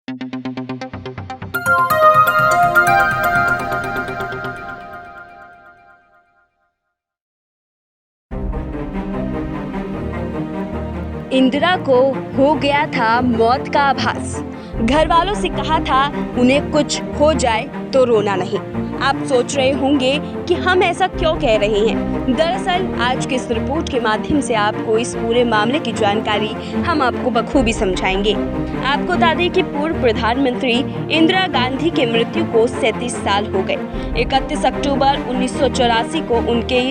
इंदिरा को हो गया था मौत का आभास। घर वालों से कहा था उन्हें कुछ हो जाए तो रोना नहीं। आप सोच रहे होंगे कि हम ऐसा क्यों कह रहे हैं। दरअसल आज की इस रिपोर्ट के माध्यम से आपको इस पूरे मामले की जानकारी हम आपको बखूबी समझाएंगे। आपको बता दें कि पूर्व प्रधानमंत्री इंदिरा गांधी की मृत्यु को 37 साल हो गए। 31 अक्टूबर 1984 को उनके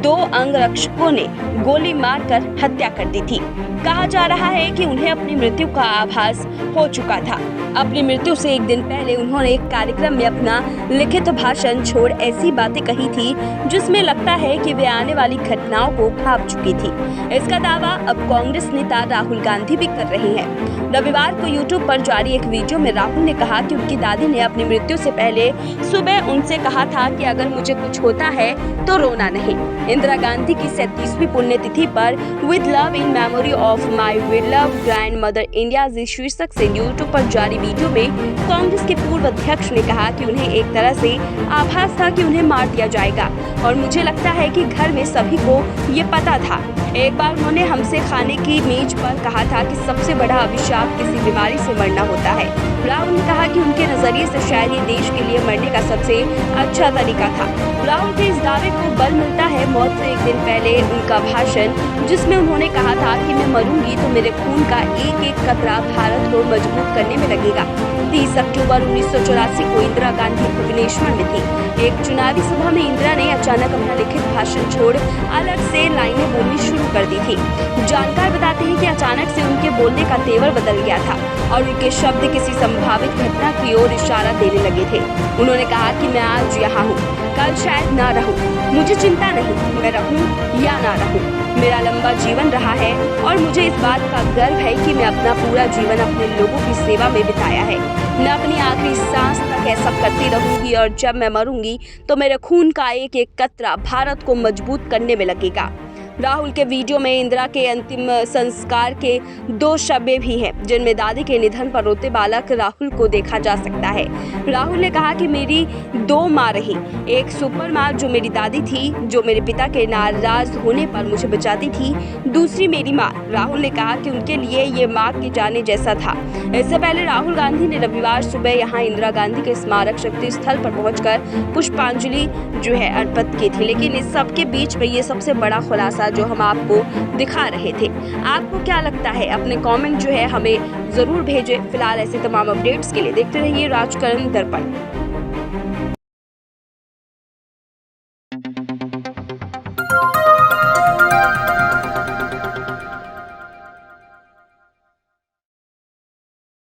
2 अंगरक्षकों ने गोली मारकर हत्या कर दी थी। कहा जा रहा है कि उन्हें अपनी मृत्यु का आभास हो चुका था। अपनी मृत्यु से एक दिन पहले उन्होंने एक कार्यक्रम में अपना लिखित भाषण छोड़ ऐसी बातें कही थी जिसमें लगता है कि वे आने वाली घटनाओं को भांप चुकी थी। इसका दावा अब कांग्रेस नेता राहुल गांधी भी कर रहे हैं। रविवार को यूट्यूब पर जारी एक वीडियो में राहुल ने कहा कि उनकी दादी ने अपनी मृत्यु से पहले सुबह उनसे कहा था कि अगर मुझे कुछ होता है तो रोना नहीं। इंदिरा गांधी की 37वीं पुण्यतिथि पर with love in memory of my beloved grand mother India शीर्षक से यूट्यूब पर जारी वीडियो में कांग्रेस के पूर्व अध्यक्ष ने कहा कि उन्हें एक तरह से आभास था कि उन्हें मार दिया जाएगा और मुझे लगता है कि घर में सभी को ये पता था। एक बार उन्होंने हमसे खाने की मेज पर कहा था कि सबसे बड़ा अभिशाप किसी बीमारी से मरना होता है। राहुल ने कहा कि उनके नजरिए से शायद ये देश के लिए मरने का सबसे अच्छा तरीका था। राहुल के इस दावे को बल मिलता है मौत से एक दिन पहले उनका भाषण, जिसमें उन्होंने कहा था कि मैं मरूंगी तो मेरे खून का एक एक कतरा भारत को मजबूत करने में लगेगा। 30 अक्टूबर 1984 को इंदिरा गांधी भुवनेश्वर में थी। एक चुनावी सभा में इंदिरा ने अचानक अपना लिखित भाषण छोड़ अलग से लाइनें बोलनी शुरू कर दी थी। जानकार बताते हैं कि अचानक से उनके बोलने का तेवर बदल गया था और उनके शब्द किसी संभावित घटना की ओर इशारा देने लगे थे। उन्होंने कहा कि मैं आज यहाँ हूँ, कल शायद ना रहूँ, मुझे चिंता नहीं, मैं रहूँ या ना रहूँ। मेरा लंबा जीवन रहा है और मुझे इस बात का गर्व है कि मैं अपना पूरा जीवन अपने लोगों की सेवा में बिताया है। मैं अपनी आखिरी सांस तक ऐसा करती रहूंगी और जब मैं मरूंगी तो मेरे खून का एक एक कतरा भारत को मजबूत करने में लगेगा। राहुल के वीडियो में इंदिरा के अंतिम संस्कार के 2 शब्द भी हैं, जिनमें दादी के निधन पर रोते बालक राहुल को देखा जा सकता है। राहुल ने कहा कि मेरी 2 माँ रही, एक सुपर माँ जो मेरी दादी थी, जो मेरे पिता के नाराज होने पर मुझे बचाती थी, दूसरी मेरी माँ। राहुल ने कहा कि उनके लिए ये माँ के जाने जैसा था। इससे पहले राहुल गांधी ने रविवार सुबह यहाँ इंदिरा गांधी के स्मारक शक्ति स्थल पर पहुंचकर पुष्पांजलि अर्पित की थी। लेकिन इस सब के बीच में ये सबसे बड़ा खुलासा जो हम आपको दिखा रहे थे। आपको क्या लगता है? अपने कमेंट हमें जरूर भेजें। फिलहाल ऐसे तमाम अपडेट्स के लिए देखते रहिए राजकरण दर्पण।